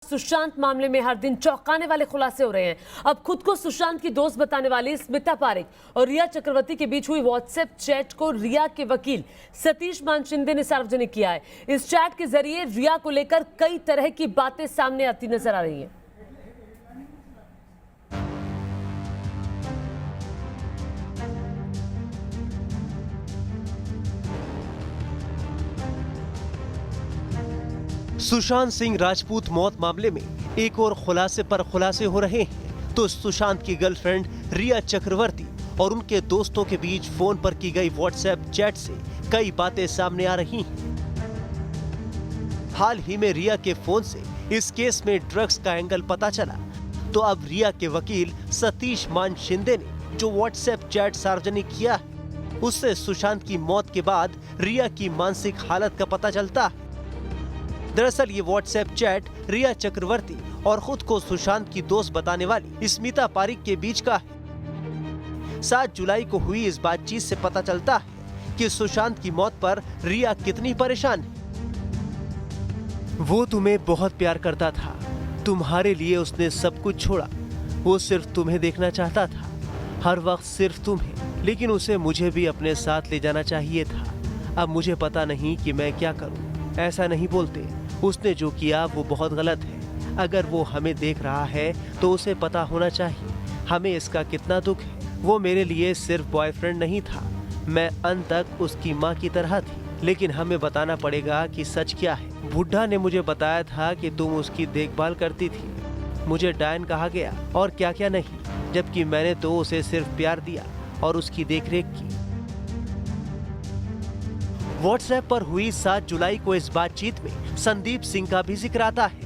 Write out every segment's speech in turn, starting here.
सुशांत मामले में हर दिन चौंकाने वाले खुलासे हो रहे हैं। अब खुद को सुशांत की दोस्त बताने वाली स्मिता पारेख और रिया चक्रवर्ती के बीच हुई व्हाट्सएप चैट को रिया के वकील सतीश मान शिंदे ने सार्वजनिक किया है। इस चैट के जरिए रिया को लेकर कई तरह की बातें सामने आती नजर आ रही हैं। सुशांत सिंह राजपूत मौत मामले में एक और खुलासे पर खुलासे हो रहे हैं तो सुशांत की गर्लफ्रेंड रिया चक्रवर्ती और उनके दोस्तों के बीच फोन पर की गई व्हाट्सएप चैट से कई बातें सामने आ रही हैं। हाल ही में रिया के फोन से इस केस में ड्रग्स का एंगल पता चला तो अब रिया के वकील सतीश मान शिंदे ने जो व्हाट्सएप चैट सार्वजनिक किया है उससे सुशांत की मौत के बाद रिया की मानसिक हालत का पता चलता है। दरअसल ये व्हाट्सएप चैट रिया चक्रवर्ती और खुद को सुशांत की दोस्त बताने वाली स्मिता पारेख के बीच का है। 7 जुलाई को हुई इस बातचीत से पता चलता है कि सुशांत की मौत पर रिया कितनी परेशान है। वो तुम्हें बहुत प्यार करता था, तुम्हारे लिए उसने सब कुछ छोड़ा, वो सिर्फ तुम्हें देखना चाहता था, हर वक्त सिर्फ तुम्हें, लेकिन उसे मुझे भी अपने साथ ले जाना चाहिए था। अब मुझे पता नहीं कि मैं क्या करूं। ऐसा नहीं बोलते, उसने जो किया वो बहुत गलत है। अगर वो हमें देख रहा है तो उसे पता होना चाहिए हमें इसका कितना दुख है। वो मेरे लिए सिर्फ बॉयफ्रेंड नहीं था, मैं अंत तक उसकी माँ की तरह थी। लेकिन हमें बताना पड़ेगा कि सच क्या है। बुड्ढा ने मुझे बताया था कि तुम उसकी देखभाल करती थी, मुझे डायन कहा गया और क्या क्या नहीं, जबकि मैंने तो उसे सिर्फ प्यार दिया और उसकी देखरेख की। व्हाट्सएप पर हुई 7 जुलाई को इस बातचीत में संदीप सिंह का भी जिक्र आता है।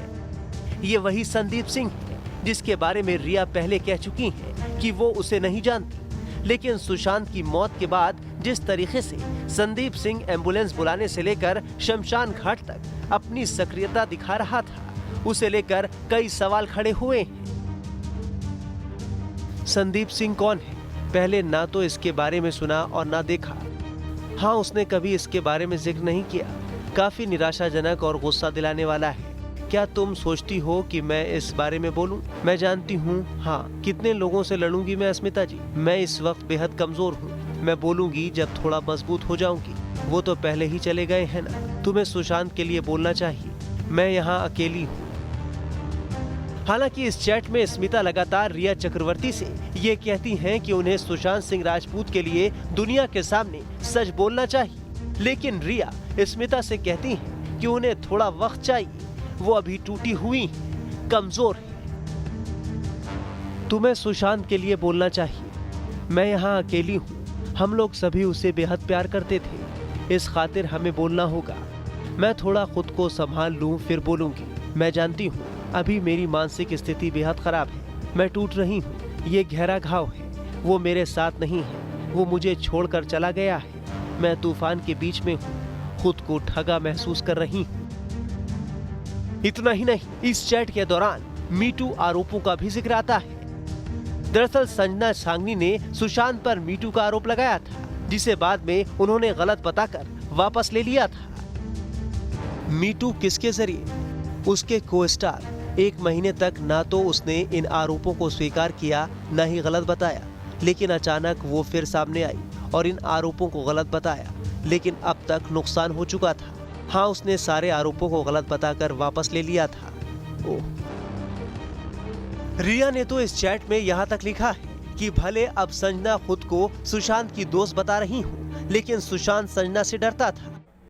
ये वही संदीप सिंह है जिसके बारे में रिया पहले कह चुकी है कि वो उसे नहीं जानती। लेकिन सुशांत की मौत के बाद जिस तरीके से संदीप सिंह एम्बुलेंस बुलाने से लेकर शमशान घाट तक अपनी सक्रियता दिखा रहा था, उसे लेकर कई सवाल खड़े हुए हैं। संदीप सिंह कौन है? पहले ना तो इसके बारे में सुना और ना देखा। हाँ, उसने कभी इसके बारे में जिक्र नहीं किया। काफी निराशाजनक और गुस्सा दिलाने वाला है। क्या तुम सोचती हो कि मैं इस बारे में बोलूं? मैं जानती हूँ, हाँ, कितने लोगों से लड़ूंगी मैं स्मिता जी। मैं इस वक्त बेहद कमजोर हूँ। मैं बोलूंगी जब थोड़ा मजबूत हो जाऊंगी। वो तो पहले ही चले गए हैं ना। तुम्हें सुशांत के लिए बोलना चाहिए। मैं यहाँ अकेली हूँ। हालांकि इस चैट में स्मिता लगातार रिया चक्रवर्ती से ये कहती हैं कि उन्हें सुशांत सिंह राजपूत के लिए दुनिया के सामने सच बोलना चाहिए। लेकिन रिया स्मिता से कहती हैं कि उन्हें थोड़ा वक्त चाहिए, वो अभी टूटी हुई है, कमजोर है। तुम्हें सुशांत के लिए बोलना चाहिए। मैं यहाँ अकेली हूँ। हम लोग सभी उसे बेहद प्यार करते थे, इस खातिर हमें बोलना होगा। मैं थोड़ा खुद को संभाल लूँ फिर बोलूंगी। मैं जानती हूँ अभी मेरी मानसिक स्थिति बेहद खराब है, मैं टूट रही हूँ। ये गहरा घाव है, वो मेरे साथ नहीं है, वो मुझे छोड़कर चला गया है। मैं तूफान के बीच में हूँ, खुद को ठगा महसूस कर रही हूँ। इतना ही नहीं, इस चैट के दौरान मीटू आरोपों का भी जिक्र आता है। दरअसल संजना सांगनी ने सुशांत पर मीटू का आरोप लगाया था, जिसे बाद में उन्होंने गलत बताकर वापस ले लिया था। मीटू किसके जरिए? उसके को-स्टार। 1 महीने तक ना तो उसने इन आरोपों को स्वीकार किया, न ही गलत बताया, लेकिन अचानक वो फिर सामने आई और इन आरोपों को गलत बताया। लेकिन अब तक नुकसान हो चुका था। हाँ, उसने सारे आरोपों को गलत बताकर वापस ले लिया था। ओह। रिया ने तो इस चैट में यहाँ तक लिखा है कि भले अब संजना खुद को सुशांत की दोस्त बता रही हूँ, लेकिन सुशांत संजना से डरता था।